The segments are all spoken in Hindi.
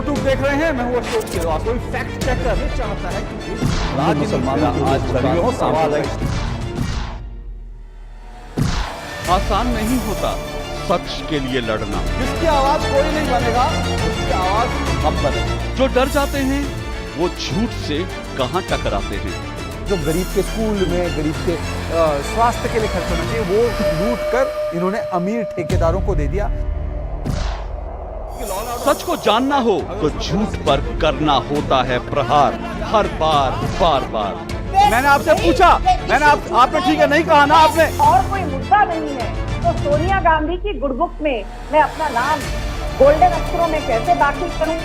टूक देख रहे हैं, मैं हूं अशोक केरवास। कोई फैक्ट चेकर ये चाहता है कि राज्य मुसलमानों को आज सदियों सवाल है। आसान नहीं होता सच के लिए लड़ना। जिसकी आवाज कोई नहीं बनेगा, उसकी आवाज हम बनेंगे। जो डर जाते हैं वो झूठ से कहां टकराते हैं। जो गरीब के स्कूल में, गरीब के स्वास्थ्य के लिए खर्च होना चाहिए, वो लूट कर इन्होंने अमीर ठेकेदारों को दे दिया। सच को जानना हो तो झूठ पर करना होता है प्रहार, हर बार बार बार। मैंने आपसे पूछा, आपने ठीक है नहीं कहा ना आपने। और कोई मुद्दा नहीं है तो सोनिया गांधी की गुडबुक में मैं अपना नाम गोल्डन अक्षरों में कैसे दाखिल करूं?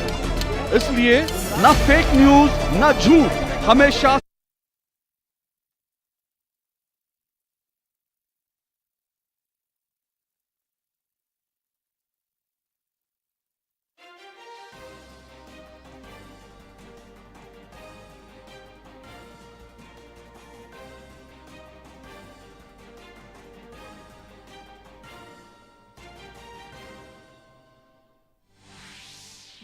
इसलिए न फेक न्यूज न झूठ, हमेशा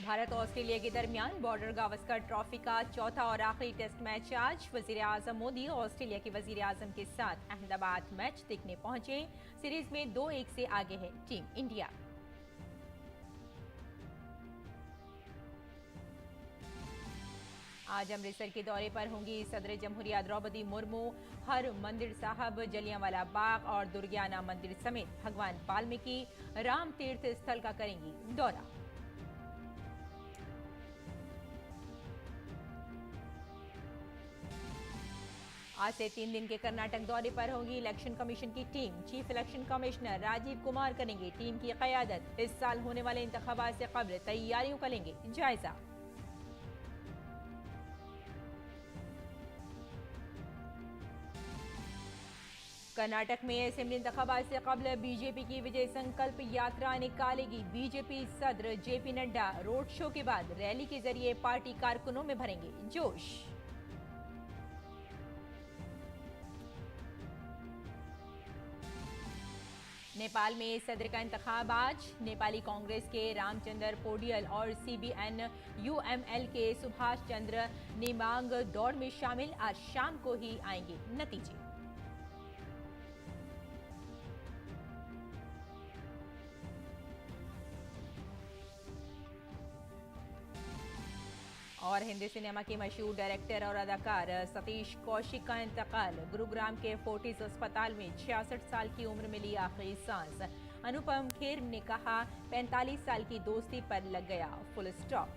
भारत ऑस्ट्रेलिया के दरमियान बॉर्डर गावस्कर ट्रॉफी का चौथा और आखिरी टेस्ट मैच आज। वजीर आजम मोदी ऑस्ट्रेलिया के वजीर आजम के साथ अहमदाबाद मैच देखने पहुंचे। सीरीज में 2-1 से आगे है टीम इंडिया। आज अमृतसर के दौरे पर होंगी सदर जमहूरिया द्रौपदी मुर्मू। हर मंदिर साहब, जलियांवाला बाग और दुर्गियाना मंदिर समेत भगवान वाल्मीकि राम तीर्थ स्थल का करेंगी दौरा। आज से 3 दिन के कर्नाटक दौरे पर होगी इलेक्शन कमीशन की team. Chief election commissioner Rajeev Kumar करेंगे टीम की क़यादत। इस साल होने वाले इंतखाबात से कब्ल तैयारियों का लेंगे जायजा। कर्नाटक में असेंबली इंतखाबात से कब्ल बीजेपी की विजय संकल्प यात्रा निकालेगी बीजेपी सदर जेपी नड्डा। रोड शो के बाद रैली के जरिए पार्टी कारकुनों में भरेंगे जोश। नेपाल में सदर का इंतखाब आज। नेपाली कांग्रेस के रामचंद्र पौडियल और सीबीएन यूएमएल के सुभाष चंद्र नेमांग दौड़ में शामिल। आज शाम को ही आएंगे नतीजे। और हिंदी सिनेमा के मशहूर डायरेक्टर और अदाकार सतीश कौशिक का इंतकाल। गुरुग्राम के फोर्टिस अस्पताल में 66 साल की उम्र में ली आखिरी सांस। अनुपम खेर ने कहा 45 साल की दोस्ती पर लग गया फुल स्टॉप।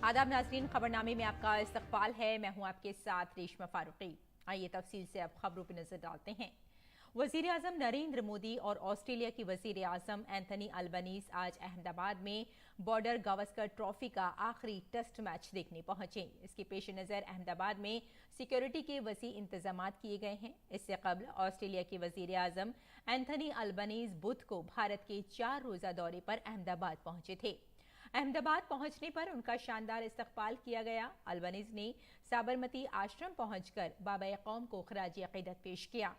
आदाब नाज़रीन, खबरनामे में आपका इस्तकबाल है। मैं हूं आपके साथ रेशमा फारूकी। आइए तफसील से अब खबरों पर नजर डालते हैं। वजीर आजम नरेंद्र मोदी और ऑस्ट्रेलिया की वजीर आजम एंथनी अल्बनीज आज अहमदाबाद में बॉर्डर गावस्कर ट्रॉफी का आखिरी टेस्ट मैच देखने पहुंचे। इसके पेश नज़र अहमदाबाद में सिक्योरिटी के वसी इंतजाम किए गए हैं। इससे कबल ऑस्ट्रेलिया के वजीर आजम एंथनी अल्बनीज बुध को भारत के 4 रोजा दौरे पर अहमदाबाद पहुंचे थे। अहमदाबाद पहुंचने पर उनका शानदार इस्तकबाल किया गया। अल्बनीज ने साबरमती आश्रम पहुंचकर बाबा कौम को खराज अकीदत पेश किया।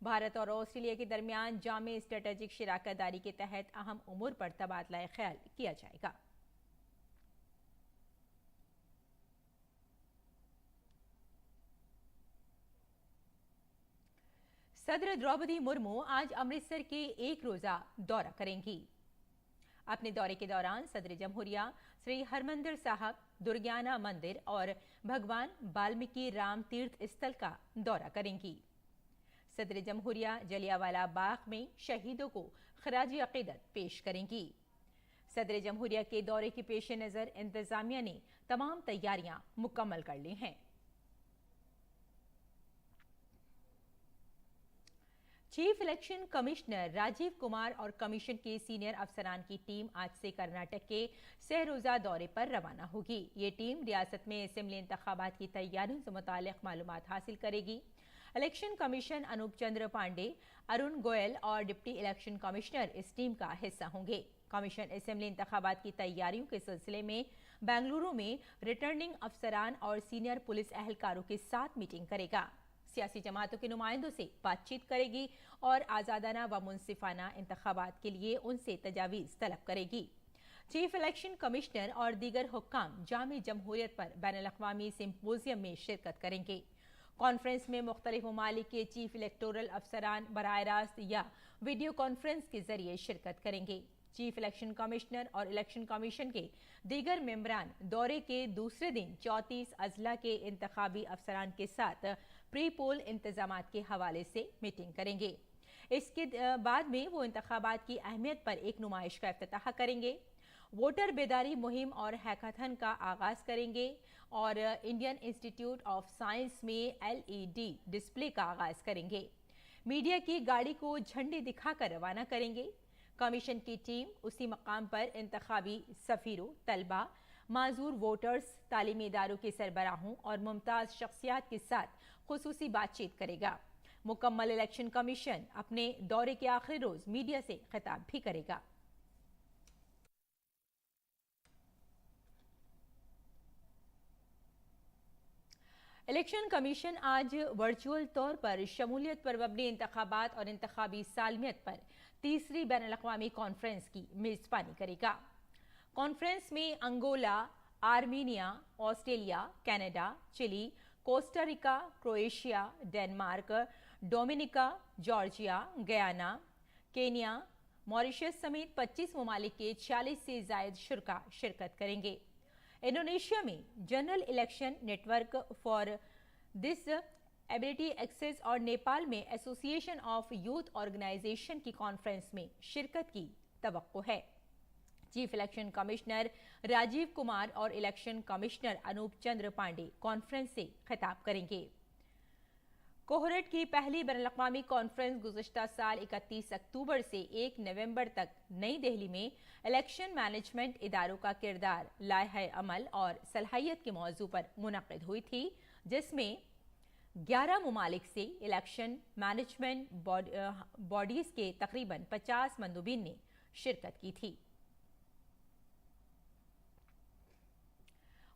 भारत और ऑस्ट्रेलिया के दरमियान जामे स्ट्रेटेजिक शराकतदारी के तहत अहम उमूर पर तबादला ख्याल किया जाएगा। सदर द्रौपदी मुर्मू आज अमृतसर के 1 रोजा दौरा करेंगी। अपने दौरे के दौरान सदर जमहूरिया श्री हरमंदिर साहब, दुर्गियाना मंदिर और भगवान वाल्मीकि राम तीर्थ स्थल का दौरा करेंगी। सदर जमहूरिया जलियांवाला बाग में शहीदों को खराजी अकीदत पेश करेंगी। सदर जमहूरिया के दौरे के पेश नज़र इंतजामिया ने तमाम तैयारियां मुकम्मल कर ली हैं। Chief election commissioner Rajeev Kumar और कमीशन के सीनियर अफसरान की टीम आज से कर्नाटक के 6 रोजा दौरे पर रवाना होगी। ये टीम रियासत में असेंबली इंतखाबात की तैयारियों से मुताल्लिक मालूमात हासिल करेगी। इलेक्शन कमीशन अनूप चंद्र पांडे, अरुण गोयल और डिप्टी इलेक्शन कमिश्नर इस टीम का हिस्सा होंगे। कमीशन असेंबली इंतखाबात की तैयारियों के सिलसिले में बेंगलुरु में रिटर्निंग अफसरान और सीनियर पुलिस एहलकारों के साथ मीटिंग करेगा। सियासी जमातों के नुमाइंदों से बातचीत करेगी और आज़ादाना व मुनसिफाना इंतखाबात के लिए उनसे तजावीज़ तलब करेगी। चीफ इलेक्शन कमिश्नर और दीगर हुक्काम जामी जमहूरियत पर बैनुल-अक़वामी सिम्पोजियम में शिरकत करेंगे। कॉन्फ्रेंस में मुख्तलिफ ममालिक के चीफ इलेक्टोरल अफसरान बराह रास्त या वीडियो कॉन्फ्रेंस के जरिए शिरकत करेंगे। चीफ इलेक्शन कमिश्नर और इलेक्शन कमीशन के दीगर मेंबरान दौरे के दूसरे दिन 34 अजला के इंतखाबी अफसरान के साथ प्री पोल इंतजामात के हवाले से मीटिंग करेंगे। इसके बाद में वो इंतखाबात की अहमियत पर एक नुमाइश का इफ्तिताह करेंगे, वोटर बेदारी मुहिम और हैकाथन का आगाज करेंगे और इंडियन इंस्टीट्यूट ऑफ साइंस में LED डिस्प्ले का आगाज करेंगे। मीडिया की गाड़ी को झंडे दिखाकर रवाना करेंगे। कमीशन की टीम उसी मकाम पर इंतखाबी सफीरों, तलबा, माजूर वोटर्स, तालीमी इदारों के सरबराहों और मुमताज शख्सियात के साथ खुसूसी बातचीत करेगा। मुकम्मल इलेक्शन कमीशन अपने दौरे के आखिरी रोज मीडिया से खिताब भी करेगा। इलेक्शन कमीशन आज वर्चुअल तौर पर शमूलियत पर मबनी इंतखाबात और इंतखाबी सालमियत पर तीसरी बैनुल-अक़वामी कॉन्फ्रेंस की मेजबानी करेगा। कॉन्फ्रेंस में Angola, Armenia, Australia, Canada, Chile, Costa Rica, Croatia, Denmark, Dominica, Georgia, Guyana, Kenya, Mauritius समेत 25 ममालिक के 46 से जायद शुरा शिरकत करेंगे। इंडोनेशिया में general election network for disability access और नेपाल में एसोसिएशन ऑफ यूथ ऑर्गेनाइजेशन की कॉन्फ्रेंस में शिरकत की तवक्को है। Chief election commissioner Rajeev Kumar और election commissioner Anoop Chandra Pandey conference से खिताब करेंगे। कोहरट की पहली बैनुल-अक़वामी कॉन्फ्रेंस गुज़श्ता साल 31 अक्टूबर से 1 नवंबर तक नई दिल्ली में इलेक्शन मैनेजमेंट इदारों का किरदार, लायहा अमल और सलाहियत के मौजू पर मुनक़िद हुई थी, जिसमें 11 ममालिक से इलेक्शन मैनेजमेंट बॉडीज़ के तकरीबन 50 मंदूबीन ने शिरकत की थी।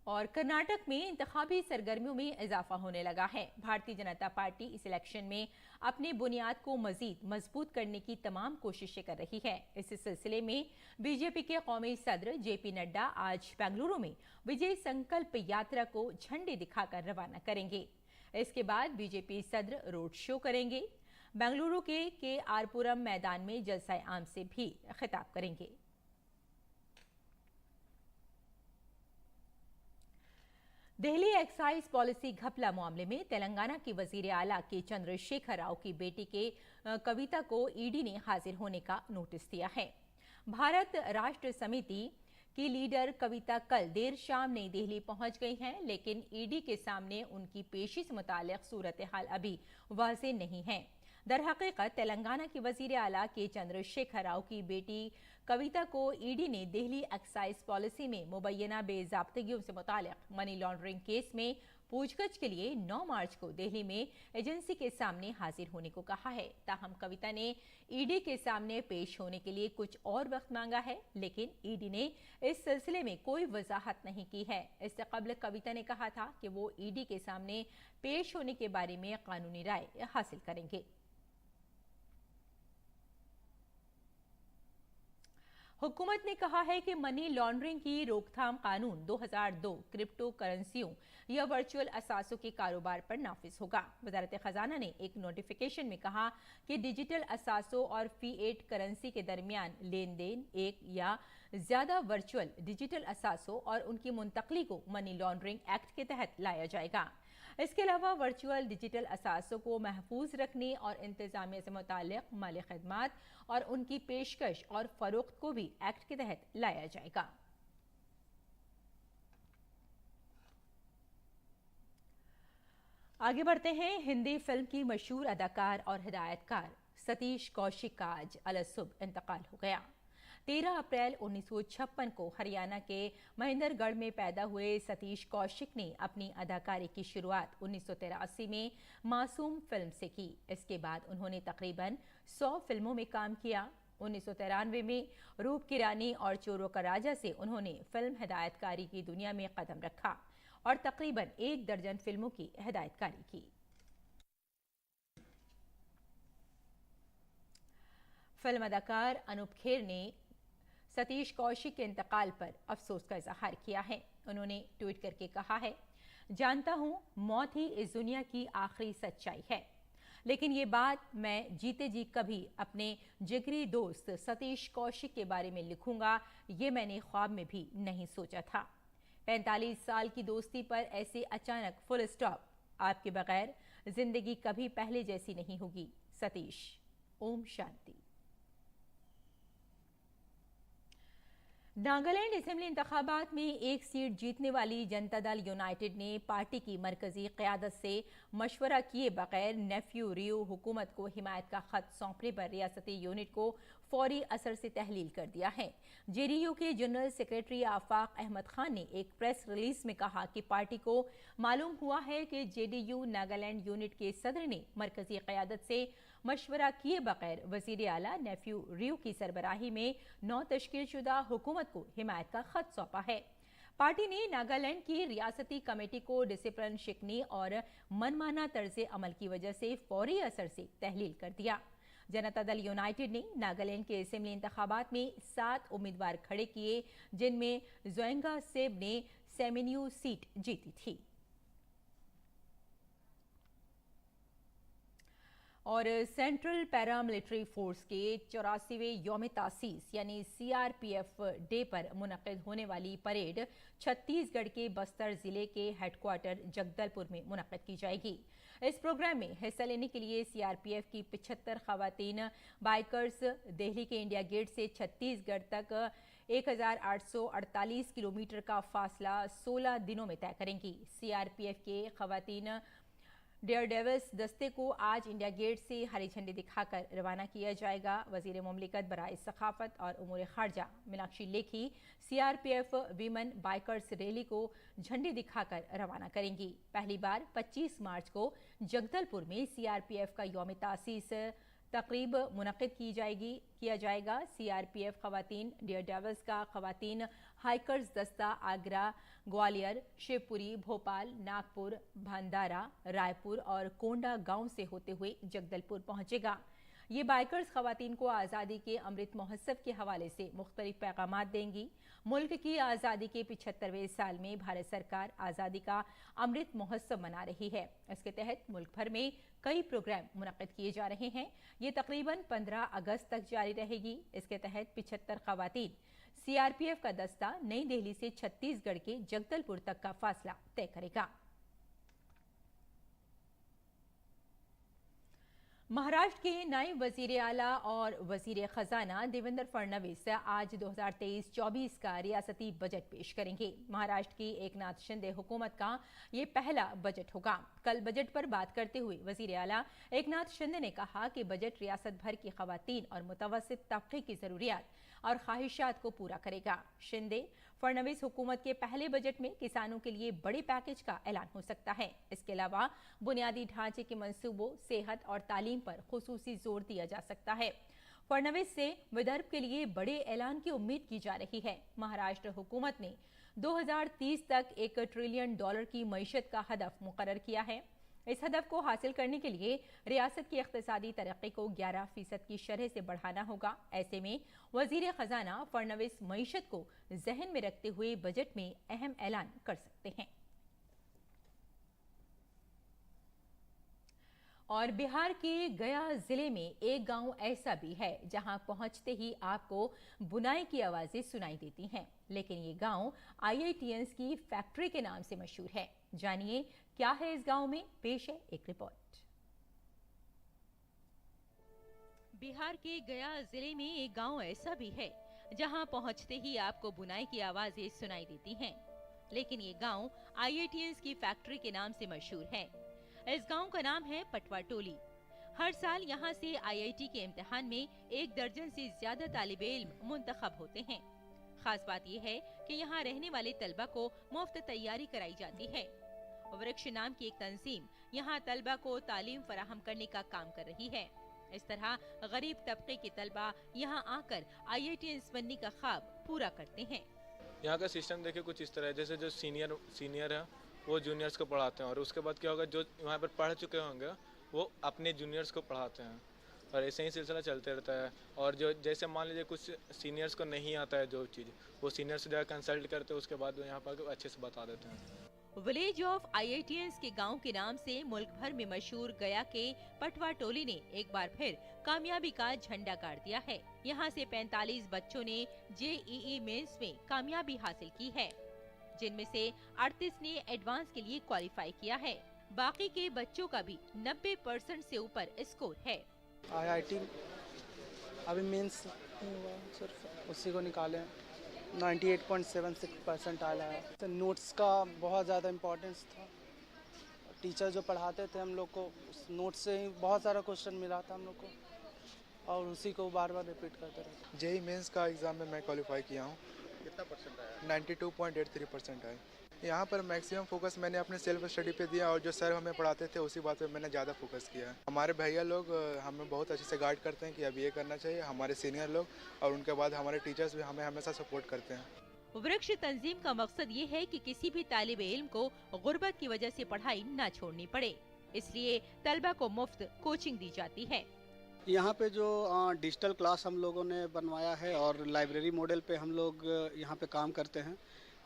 और कर्नाटक में इंतखाबी सरगर्मियों में इजाफा होने लगा है। भारतीय जनता पार्टी इस इलेक्शन में अपनी बुनियाद को मजीद मजबूत करने की तमाम कोशिशें कर रही है। इस सिलसिले में बीजेपी के कौमी सदर JP नड्डा आज बेंगलुरु में विजय संकल्प यात्रा को झंडे दिखाकर रवाना करेंगे। इसके बाद बीजेपी सदर रोड शो करेंगे। बेंगलुरु के आरपुरम मैदान में जलसा आम से भी खिताब करेंगे। दिल्ली एक्साइज पॉलिसी घपला मामले में तेलंगाना की वजीर आला के चंद्रशेखर राव की बेटी के कविता को ईडी ने हाजिर होने का नोटिस दिया है। भारत राष्ट्र समिति की लीडर कविता कल देर शाम नई दिल्ली पहुंच गई हैं, लेकिन ईडी के सामने उनकी पेशी से मुताल्लिक सूरत हाल अभी वाज़ेह नहीं है। दरहकीकत तेलंगाना की वजीर आला के चंद्रशेखर राव की बेटी कविता को ईडी ने दिल्ली एक्साइज पॉलिसी में मुबैना बेज़ाब्तगियों से मुताल्लिक मनी लॉन्ड्रिंग केस में पूछगछ के लिए 9 मार्च को दिल्ली में एजेंसी के सामने हाजिर होने को कहा है। ताहम कविता ने ईडी के सामने पेश होने के लिए कुछ और वक्त मांगा है, लेकिन ईडी ने इस सिलसिले में कोई वजाहत नहीं की है। इससे कबल कविता ने कहा था कि वो ईडी के सामने पेश होने के बारे में कानूनी राय हासिल करेंगे। हुकूमत ने कहा है कि मनी लॉन्ड्रिंग की रोकथाम कानून 2002 क्रिप्टो करेंसियों या वर्चुअल असासों के कारोबार पर नाफिज होगा। वजारत खजाना ने एक नोटिफिकेशन में कहा कि डिजिटल असासों और फिएट करेंसी के दरमियान लेन देन, एक या ज्यादा वर्चुअल डिजिटल असासों और उनकी मुंतकली को मनी लॉन्ड्रिंग एक्ट के तहत लाया जाएगा। इसके अलावा वर्चुअल डिजिटल असासों को महफूज रखने और इंतजामिया से मुताल्लिक माली खदमात और उनकी पेशकश और फरोख्त को भी एक्ट के तहत लाया जाएगा। आगे बढ़ते हैं। हिंदी फिल्म की मशहूर अदाकार और हिदायतकार सतीश कौशिक का आज अलसुब इंतकाल हो गया। 13 अप्रैल 1956 को हरियाणा के महेंद्रगढ़ में पैदा हुए सतीश कौशिक ने अपनी अदाकारी की शुरुआत 1983 में मासूम फिल्म से की। इसके बाद उन्होंने तकरीबन 100 फिल्मों में काम किया। 1993 में रूप की रानी और चोरों का राजा से उन्होंने फिल्म हिदायतकारी की दुनिया में कदम रखा और तकरीबन 1 दर्जन फिल्मों की हिदायतकारी की। फिल्म अदाकार अनूप खेर ने सतीश कौशिक के इंतकाल पर अफसोस का इजहार किया है। उन्होंने ट्वीट करके कहा है, जानता हूं मौत ही इस दुनिया की आखिरी सच्चाई है, लेकिन ये बात मैं जीते जी कभी अपने जिगरी दोस्त सतीश कौशिक के बारे में लिखूंगा, ये मैंने ख्वाब में भी नहीं सोचा था। 45 साल की दोस्ती पर ऐसे अचानक फुल स्टॉप। आपके बगैर जिंदगी कभी पहले जैसी नहीं होगी। सतीश। ओम शांति। नागालैंड असेंबली इंतखाबात में एक सीट जीतने वाली जनता दल यूनाइटेड ने पार्टी की मरकजी क़यादत से मशवरा किए बगैर नेफ्यू रियो हुकूमत को हिमायत का खत सौंपने पर रियासती यूनिट को फौरी असर से तहलील कर दिया है। जेडीयू के जनरल सेक्रेटरी आफाक अहमद खान ने एक प्रेस रिलीज में कहा कि पार्टी को मालूम हुआ है कि जेडीयू नागालैंड यूनिट के सदर ने मरकजी क़यादत से मशवरा किए बगैर वजीर आला नेफ्यू रियो की सरबराही में 9 तश्कीलशुदा हुकूमत को हिमायत का खत सौंपा है। पार्टी ने नागालैंड की रियासती कमेटी को डिसिप्लिन शिकनी और मनमाना तर्ज अमल की वजह से फौरी असर से तहलील कर दिया। जनता दल यूनाइटेड ने नागालैंड के असेंबली इंतखाबात में 7 उम्मीदवार खड़े किए, जिनमें जोएंगा सेब ने सेमिन्यू सीट जीती थी। और सेंट्रल पैरामिलिट्री फोर्स के 84वें यौम तासीस यानी सीआरपीएफ डे पर मुनक्किद होने वाली परेड छत्तीसगढ़ के बस्तर जिले के हेडक्वार्टर जगदलपुर में मुनक्किद की जाएगी। इस प्रोग्राम में हिस्सा लेने के लिए सीआरपीएफ की 75 खवातीन बाइकर्स दिल्ली के इंडिया गेट से छत्तीसगढ़ तक 1848 किलोमीटर का फासला 16 दिनों में तय करेंगी। सीआरपीएफ के खवातीन डेयरडेविल्स दस्ते को आज इंडिया गेट से हरी झंडी दिखाकर रवाना किया जाएगा। वजीर मुमलिकत बराए सखाफत और उमूर खारजा Meenakshi Lekhi CRPF women bikers rally को झंडी दिखाकर रवाना करेंगी। पहली बार 25 मार्च को जगदलपुर में सीआरपीएफ का यौम तासीस तकरीब मुनक्किद किया जाएगा। सीआरपीएफ खवातीन डेयरडेविल्स का खवातीन हाइकर्स दस्ता आगरा, ग्वालियर, शिवपुरी, भोपाल, नागपुर, भंडारा, रायपुर और कोंडा गांव से होते हुए जगदलपुर पहुंचेगा। ये बाइकर्स खवातीन को आज़ादी के अमृत महोत्सव के हवाले से मुख्तलिफ पैगामात देंगी। मुल्क की आज़ादी के 75वें साल में भारत सरकार आज़ादी का अमृत महोत्सव मना रही है। इसके तहत मुल्क भर में कई प्रोग्राम मुनक्किद किए जा रहे हैं। ये तकरीबन 15 अगस्त तक जारी रहेगी। इसके तहत 75 खवातीन सीआरपीएफ का दस्ता नई दिल्ली से छत्तीसगढ़ के जगदलपुर तक का फासला तय करेगा। महाराष्ट्र के नायब वजीर आला और वजीर खजाना देवेंद्र फडणवीस आज 2023-24 का रियासती बजट पेश करेंगे। महाराष्ट्र की एकनाथ शिंदे हुकूमत का ये पहला बजट होगा। कल बजट पर बात करते हुए वजीर आला एकनाथ शिंदे ने कहा कि बजट रियासत भर की खवातीन और मुतवस्सित तबके की जरूरियात और ख्वाहिशात को पूरा करेगा। शिंदे फडणवीस हुकूमत के पहले बजट में किसानों के लिए बड़े पैकेज का ऐलान हो सकता है। इसके अलावा बुनियादी ढांचे के मंसूबों, सेहत और तालीम पर खुसूसी जोर दिया जा सकता है। फडणवीस से विदर्भ के लिए बड़े ऐलान की उम्मीद की जा रही है। महाराष्ट्र हुकूमत ने 2030 तक $1 ट्रिलियन की मईशत का हदफ मुकर्रर किया है। इस हदफ को हासिल करने के लिए रियासत की इख्तिसादी तरक्की को 11% की शरह से बढ़ाना होगा। ऐसे में वजीर खजाना फडणवीस मईशत को जहन में रखते हुए बजट में अहम ऐलान कर सकते हैं। और बिहार के गया जिले में एक गांव ऐसा भी है जहां पहुंचते ही आपको बुनाई की आवाजें सुनाई देती हैं, लेकिन ये गांव IITians की फैक्ट्री के नाम से मशहूर है। जानिए क्या है इस गांव में, पेश है एक रिपोर्ट। बिहार के गया जिले में एक गांव ऐसा भी है जहां पहुंचते ही आपको बुनाई की आवाजें सुनाई देती हैं, लेकिन ये गांव IITians की फैक्ट्री के नाम से मशहूर है। इस गांव का नाम है पटवा टोली। हर साल यहां से IIT के इम्तिहान में 1 दर्जन से ज्यादा तालिबे इल्म मुंतखब होते हैं। खास बात यह है कि यहां रहने वाले तलबा को मुफ्त तैयारी कराई जाती है। वृक्ष नाम की एक तंजीम यहां तलबा को तालीम फराहम करने का काम कर रही है। इस तरह गरीब तबके के तलबा यहां आकर IITians बनने का ख्वाब पूरा करते हैं। यहाँ का सिस्टम देखिए कुछ इस तरह है, जैसे जो सीनियर है वो जूनियर्स को पढ़ाते हैं और उसके बाद क्या होगा, जो वहाँ पर पढ़ चुके होंगे वो अपने जूनियर्स को पढ़ाते हैं। और ऐसे ही सिलसिला चलते रहता है। और जो जैसे मान लीजिए कुछ सीनियर्स को नहीं आता है जो चीज़, वो सीनियर से जाकर कंसल्ट करते हैं, उसके बाद वो यहाँ पर अच्छे से बता देते हैं। विलेज ऑफ IITians के गांव के नाम से मुल्क भर में मशहूर गया के पटवा टोली ने एक बार फिर कामयाबी का झंडा गाड़ दिया है। यहां से 45 बच्चों ने JEE मेंस में कामयाबी हासिल की है, जिनमें से 38 ने एडवांस के लिए क्वालिफाई किया है। बाकी के बच्चों का भी 90% से ऊपर स्कोर है। IIT अभी मेंस हुआ, सिर्फ उसी को निकाले 98.76% आया है। तो नोट्स का बहुत ज़्यादा इम्पोर्टेंस था। टीचर जो पढ़ाते थे हम लोग को उस नोट से ही बहुत सारा क्वेश्चन मिला था हम लोग को, और उसी को बार बार रिपीट करते रहते। जेई मेंस का एग्ज़ाम में मैं क्वालिफाई किया हूँ। कितना परसेंट आया? 92.83% आए। यहाँ पर मैक्सिमम फोकस मैंने अपने सेल्फ स्टडी पे दिया, और जो सर हमें पढ़ाते थे उसी बात पे मैंने ज़्यादा फोकस किया है। हमारे भैया लोग हमें बहुत अच्छे से गाइड करते हैं कि अब ये करना चाहिए, हमारे सीनियर लोग, और उनके बाद हमारे टीचर्स भी हमें हमेशा सपोर्ट करते हैं। वृक्ष तंजीम का मकसद ये है कि किसी भी तालिबे इल्म को गुर्बत की वजह से पढ़ाई न छोड़नी पड़े, इसलिए तलबा को मुफ्त कोचिंग दी जाती है। यहाँ पे जो डिजिटल क्लास हम लोगों ने बनवाया है और लाइब्रेरी मॉडल पे हम लोग यहाँ पे काम करते हैं,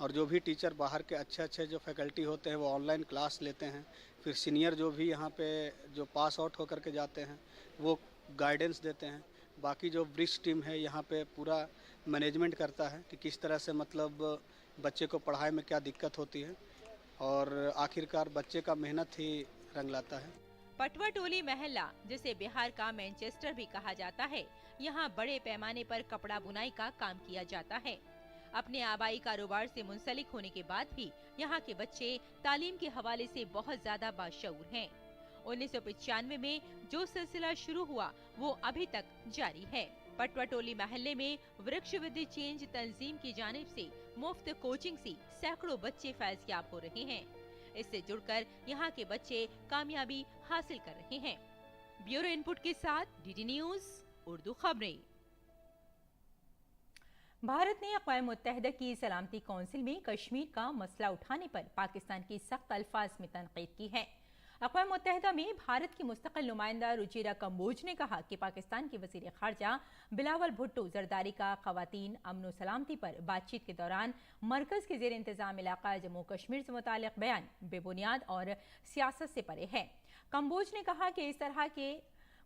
और जो भी टीचर बाहर के अच्छे जो फैकल्टी होते हैं वो ऑनलाइन क्लास लेते हैं। फिर सीनियर जो भी यहाँ पे जो पास आउट होकर के जाते हैं वो गाइडेंस देते हैं। बाकी जो वृक्ष टीम है यहाँ पे पूरा मैनेजमेंट करता है कि किस तरह से मतलब बच्चे को पढ़ाई में क्या दिक्कत होती है, और आखिरकार बच्चे का मेहनत ही रंग लाता है। पटवा टोली महल्ला, जिसे बिहार का मैनचेस्टर भी कहा जाता है, यहाँ बड़े पैमाने पर कपड़ा बुनाई का काम किया जाता है। अपने आबाई कारोबार से मुंसलिक होने के बाद भी यहाँ के बच्चे तालीम के हवाले से बहुत ज्यादा बाशऊर हैं। 1995 में जो सिलसिला शुरू हुआ वो अभी तक जारी है। पटवा टोली महल्ले में वृक्ष विद चेंज तंजीम की जानिब से मुफ्त कोचिंग से सैकड़ों बच्चे फैज़याब हो रहे हैं। इससे जुड़कर यहाँ के बच्चे कामयाबी हासिल कर रहे हैं। ब्यूरो इनपुट के साथ DD न्यूज़ उर्दू खबरें। भारत ने अक़वाम मुत्तहिदा की सलामती कौंसिल में कश्मीर का मसला उठाने पर पाकिस्तान की सख्त अल्फाज में तनकीद की है। अक़वाम मुत्तहिदा में भारत की मुस्तक़िल नुमाइंदा रुचिरा कंबोज ने कहा कि पाकिस्तान के वज़ीर ख़ारजा बिलावल भुट्टो ज़रदारी का ख़वातीन अमन व सलामती पर बातचीत के दौरान मरकज़ के ज़ेर इंतज़ाम इलाक़ा जम्मू कश्मीर से मुताल्लिक़ बयान बेबुनियाद और सियासत से परे है। कंबोज ने कहा कि इस तरह के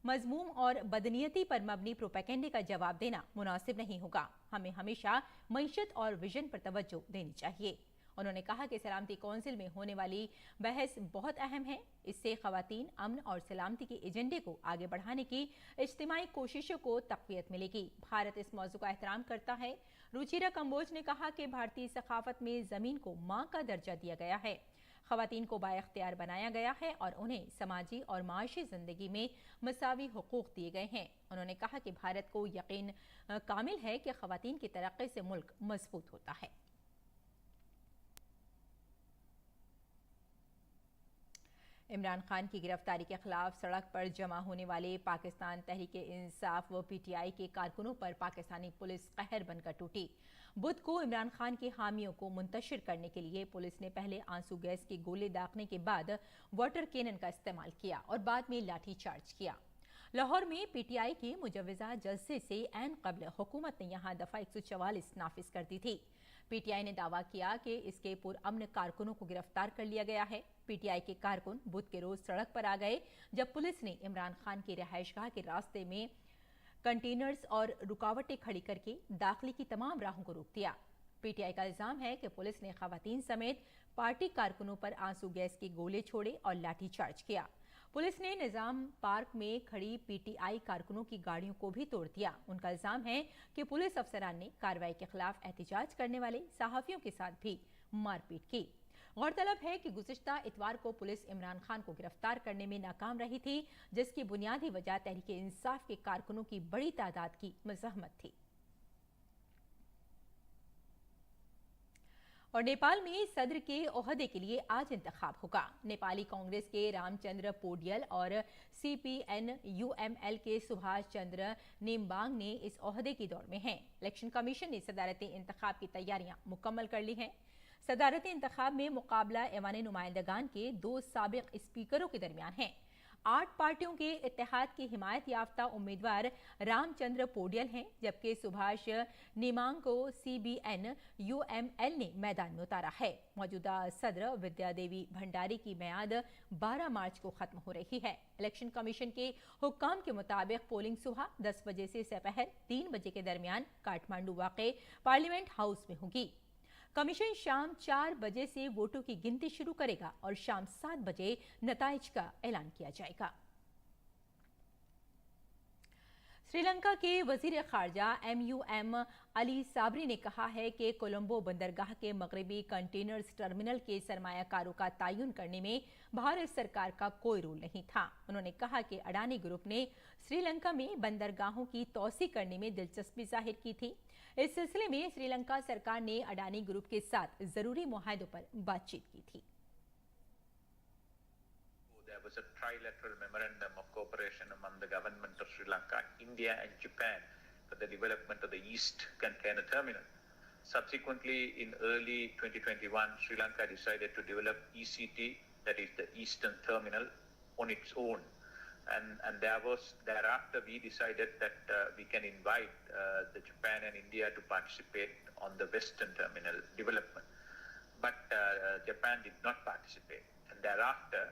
मजमूम और बदनीयती पर मबनी प्रोपेगेंडे का जवाब देना मुनासिब नहीं होगा। हमें हमेशा मईशत और विजन पर तवज्जो देनी चाहिए। उन्होंने कहा कि सलामती कौंसिल में होने वाली बहस बहुत अहम है। इससे ख़वातीन अमन और सलामती के एजेंडे को आगे बढ़ाने की इज्तिमाई कोशिशों को तक़वियत मिलेगी। भारत इस मौजू का एहतराम करता है। रुचिरा कंबोज ने कहा कि भारतीय सकाफत में ज़मीन को माँ का दर्जा दिया गया है, ख़वातीन को बाइख्तियार बनाया गया है और उन्हें समाजी और माशी ज़िंदगी में मसावी हुकूक दिए गए हैं। उन्होंने कहा कि भारत को यकीन कामिल है कि ख़वातीन की तरक्की से मुल्क मजबूत होता है। इमरान खान की गिरफ्तारी के खिलाफ सड़क पर जमा होने वाले पाकिस्तान तहरीक-ए-इंसाफ व PTI के कारकुनों पर पाकिस्तानी पुलिस कहर बनकर टूटी। बुध को इमरान खान के हामियों को मुंतशिर करने के लिए पुलिस ने पहले आंसू गैस के गोले दागने के बाद वाटर कैनन का इस्तेमाल किया और बाद में लाठी चार्ज किया। लाहौर में PTI के मुजव्वज़ा जलसे से ऐन कब्ल हुकूमत ने यहाँ दफ़ा 144 नाफिज कर दी थी। PTI ने दावा किया कि इसके पुरअमन कारकुनों को गिरफ्तार कर लिया गया है। PTI के कारकुन बुध के रोज सड़क पर आ गए जब पुलिस ने इमरान खान की रिहाइशगाह के रास्ते में कंटेनर्स और रुकावटें खड़ी करके दाखिले की तमाम राहों को रोक दिया। PTI का इल्जाम है कि पुलिस ने खवातीन समेत पार्टी कारकुनों पर आंसू गैस के गोले छोड़े और लाठीचार्ज किया। पुलिस ने निजाम पार्क में खड़ी PTI कारकुनों की गाड़ियों को भी तोड़ दिया। उनका इल्जाम है कि पुलिस अफसरान ने कार्रवाई के खिलाफ एहतजाज करने वाले सहाफियों के साथ भी मारपीट की। गौरतलब है कि गुज़िश्ता इतवार को पुलिस इमरान खान को गिरफ्तार करने में नाकाम रही थी, जिसकी बुनियादी वजह तहरीक-ए-इंसाफ के कारकुनों की बड़ी तादाद की मज़ाहमत थी। और नेपाल में सदर के ओहदे के लिए आज इंतखाब होगा। नेपाली कांग्रेस के रामचंद्र पोडियल और CPN-UML के सुभाष चंद्र नेम्बांग ने इस ओहदे की दौड़ में हैं। इलेक्शन कमीशन ने सदारती इंतखाब की तैयारियां मुकम्मल कर ली हैं। सदारती इंतखाब में मुकाबला ऐवान नुमाइंदगान के 2 साबिक स्पीकरों के दरमियान है। 8 पार्टियों के इत्तेहाद की हिमायत याफ्ता उम्मीदवार रामचंद्र पोडियल हैं, जबकि सुभाष निमांग को CBN UML ने मैदान में उतारा है। मौजूदा सदर विद्या देवी भंडारी की मियाद 12 मार्च को खत्म हो रही है। इलेक्शन कमीशन के हुक्काम के मुताबिक पोलिंग सुबह 10 बजे से दोपहर 3 बजे के दरमियान काठमांडू वाक़े पार्लियामेंट हाउस में होगी। कमीशन शाम 4 बजे से वोटों की गिनती शुरू करेगा और शाम 7 बजे नताइज का ऐलान किया जाएगा। श्रीलंका के वजीर खारजा MUM अली साबरी ने कहा है कि कोलंबो बंदरगाह के मगरबी कंटेनर्स टर्मिनल के सरमायाकारों का तयन करने में भारत सरकार का कोई रोल नहीं था। उन्होंने कहा कि अडानी ग्रुप ने श्रीलंका में बंदरगाहों की तोसी करने में दिलचस्पी जाहिर की थी। इस सिलसिले में श्रीलंका सरकार ने अडानी ग्रुप के साथ जरूरी मुआहदों पर बातचीत की थी। There was a trilateral memorandum of cooperation among the government of Sri Lanka, India and Japan for the development of the East Container Terminal. Subsequently, in early 2021, Sri Lanka decided to develop ECT, that is the Eastern Terminal, on its own. And thereafter we decided that we can invite the Japan and India to participate on the Western Terminal development. But Japan did not participate. And thereafter,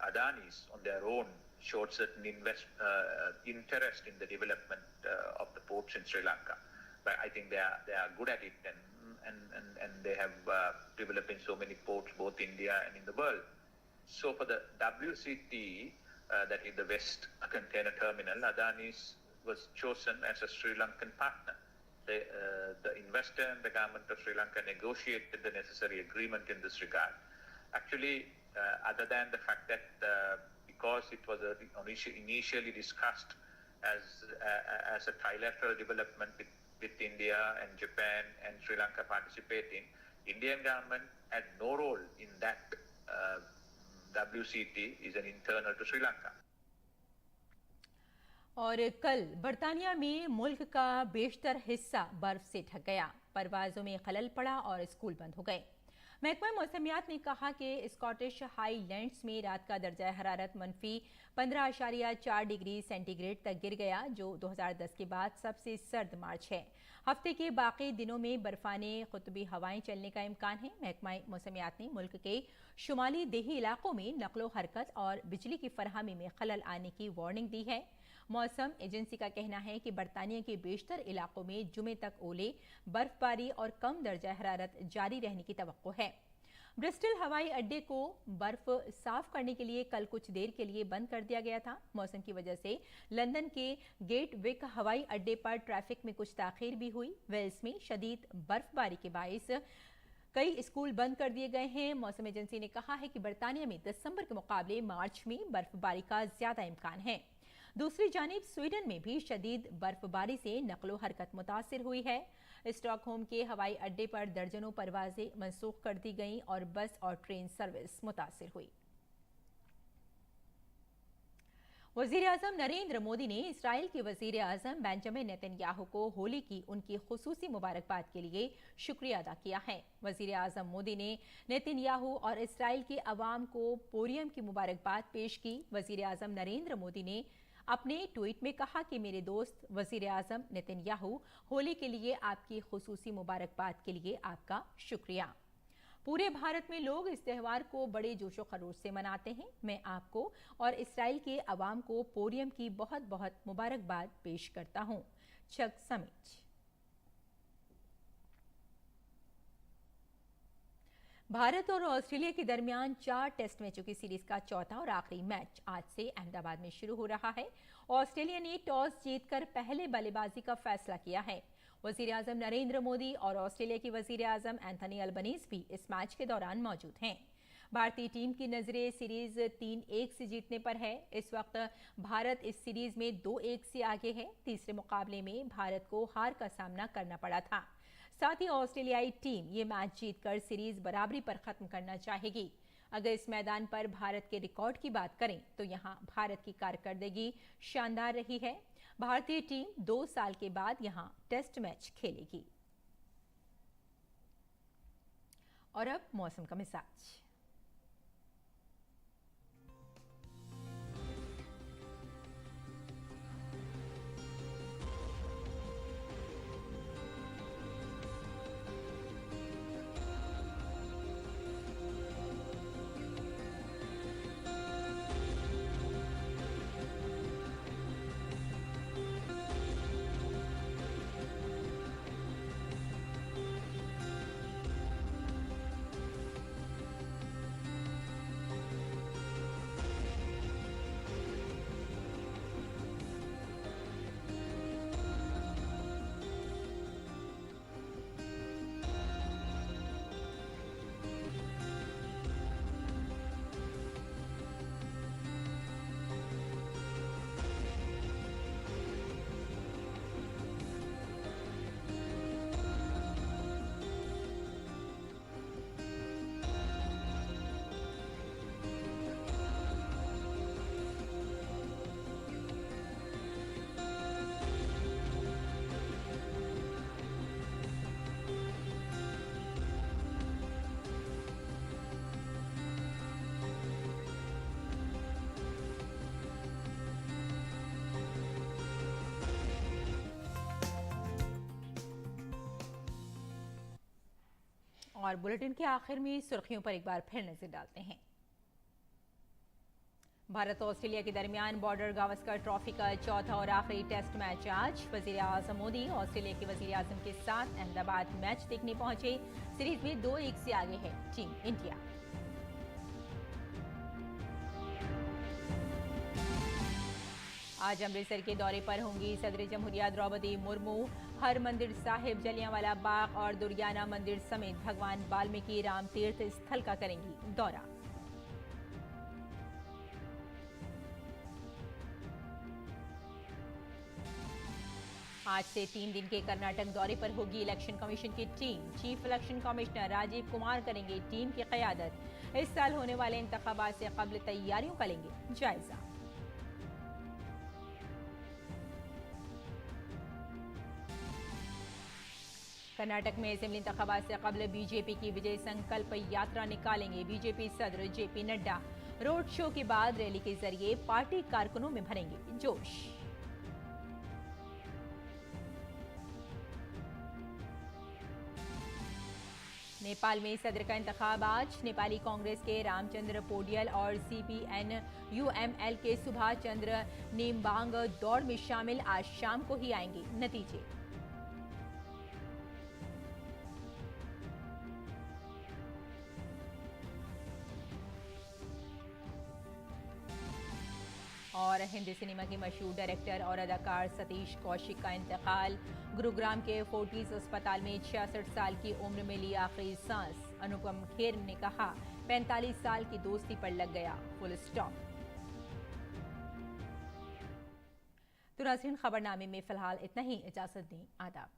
Adanis on their own showed certain interest in the development of the ports in Sri Lanka. But I think they are good at it, and they have developed in so many ports, both India and in the world. So for the WCT, that is the West Container Terminal, Adanis was chosen as a Sri Lankan partner. The investor and the government of Sri Lanka negotiated the necessary agreement in this regard. Actually, other than the fact that because it was initially discussed as a trilateral development with India and Japan and Sri Lanka participating, Indian government had no role in that. WCT is an internal to Sri Lanka. और कल बर्तानिया में मुल्क का बेशतर हिस्सा बर्फ से ढक गया। परवाजों में खलल पड़ा और स्कूल बंद हो गए। महकमा मौसमियात ने कहा कि स्कॉटिश हाईलैंड्स में रात का दर्जा हरारत -15.4 डिग्री सेंटीग्रेड तक गिर गया, जो 2010 के बाद सबसे सर्द मार्च है। हफ्ते के बाकी दिनों में बर्फाने कुतुबी हवाएं चलने का इम्कान है। महकमा मौसमियात ने मुल्क के शुमाली देही इलाकों में नकलो हरकत और बिजली की फरहमी में खलल आने की वार्निंग दी है। मौसम एजेंसी का कहना है कि बरतानिया के बेशतर इलाकों में जुमे तक ओले, बर्फबारी और कम दर्जा हरारत जारी रहने की तवक्को है। ब्रिस्टल हवाई अड्डे को बर्फ साफ करने के लिए कल कुछ देर के लिए बंद कर दिया गया था। मौसम की वजह से लंदन के गेटविक हवाई अड्डे पर ट्रैफिक में कुछ ताखीर भी हुई। वेल्स में शदीद बर्फबारी के बाइस कई स्कूल बंद कर दिए गए हैं। मौसम एजेंसी ने कहा है कि बरतानिया में दिसंबर के मुकाबले मार्च में बर्फबारी का ज्यादा इम्कान है। दूसरी जानिब स्वीडन में भी शदीद बर्फबारी से नकलो हरकत मुतासिर हुई है। स्टॉकहोम के हवाई अड्डे पर दर्जनों परवाजें मनसूख कर दी गईं और बस और ट्रेन सर्विस मुतासिर हुई। वजीर आजम नरेंद्र मोदी ने इसराइल के वजीर आजम बेंजामिन नेतन्याहू को होली की उनकी खुसूसी मुबारकबाद के लिए शुक्रिया अदा किया है। वजीर आजम मोदी ने नेतन्याहू और इसराइल के अवाम को पोरियम की मुबारकबाद पेश की। वजीर आजम नरेंद्र मोदी ने अपने ट्वीट में कहा कि मेरे दोस्त वजीर आजम नेतन्याहू, होली के लिए आपकी खुसूसी मुबारकबाद के लिए आपका शुक्रिया। पूरे भारत में लोग इस त्यौहार को बड़े जोशो खरोश से मनाते हैं। मैं आपको और इसराइल के अवाम को पोरियम की बहुत बहुत मुबारकबाद पेश करता हूं। चक समिच। भारत और ऑस्ट्रेलिया के दरमियान 4 टेस्ट मैचों की सीरीज का चौथा और आखिरी मैच आज से अहमदाबाद में शुरू हो रहा है। ऑस्ट्रेलिया ने टॉस जीतकर पहले बल्लेबाजी का फैसला किया है। वजीर आजम नरेंद्र मोदी और ऑस्ट्रेलिया की वजीर आजम एंथनी अल्बनीज भी इस मैच के दौरान मौजूद हैं। भारतीय टीम की नजरें सीरीज 3-1 से जीतने पर है। इस वक्त भारत इस सीरीज में 2-1 से आगे है। तीसरे मुकाबले में भारत को हार का सामना करना पड़ा था। साथ ही ऑस्ट्रेलियाई टीम ये मैच जीतकर सीरीज बराबरी पर खत्म करना चाहेगी। अगर इस मैदान पर भारत के रिकॉर्ड की बात करें तो यहां भारत की कारकर्दगी शानदार रही है। भारतीय टीम 2 साल के बाद यहां टेस्ट मैच खेलेगी। और अब मौसम का मिजाज। और बुलेटिन के आखिर में सुर्खियों पर एक बार फिर नजर डालते हैं। भारत और ऑस्ट्रेलिया के दरमियान बॉर्डर गावस्कर ट्रॉफी का चौथा और आखिरी टेस्ट मैच आज। वजीर आजम मोदी ऑस्ट्रेलिया के वजीर आजम के साथ अहमदाबाद मैच देखने पहुंचे। सीरीज में 2-1 से आगे है टीम इंडिया। आज अमृतसर के दौरे पर होंगी सदर जमहूरिया द्रौपदी मुर्मू। हर मंदिर साहिब, जलियांवाला बाग और दुर्गियाना मंदिर समेत भगवान वाल्मीकि राम तीर्थ स्थल का करेंगी दौरा। आज से 3 दिन के कर्नाटक दौरे पर होगी इलेक्शन कमीशन की team. Chief election commissioner Rajeev Kumar करेंगे टीम की क़यादत। इस साल होने वाले इंतखाबात से कबल तैयारियों का लेंगे जायजा। कर्नाटक में असेंबली इंतखाबात से कबल बीजेपी की विजय संकल्प यात्रा निकालेंगे बीजेपी सदर जेपी नड्डा। रोड शो के बाद रैली के जरिए पार्टी कारकुनों में भरेंगे जोश। नेपाल में सदर का इंतखाब आज। नेपाली कांग्रेस के रामचंद्र पौडियल और CPN-UML के सुभाष चंद्र नेम्बांग दौड़ में शामिल। आज शाम को ही आएंगे नतीजे। और हिंदी सिनेमा के मशहूर डायरेक्टर और अदाकार सतीश कौशिक का इंतकाल। गुरुग्राम के फोर्टिस अस्पताल में 66 साल की उम्र में ली आखिरी सांस। अनुपम खेर ने कहा 45 साल की दोस्ती पर लग गया फुल स्टॉप। तो नाज़रीन, खबरनामे में फिलहाल इतना ही। इजाजत दें, आदाब।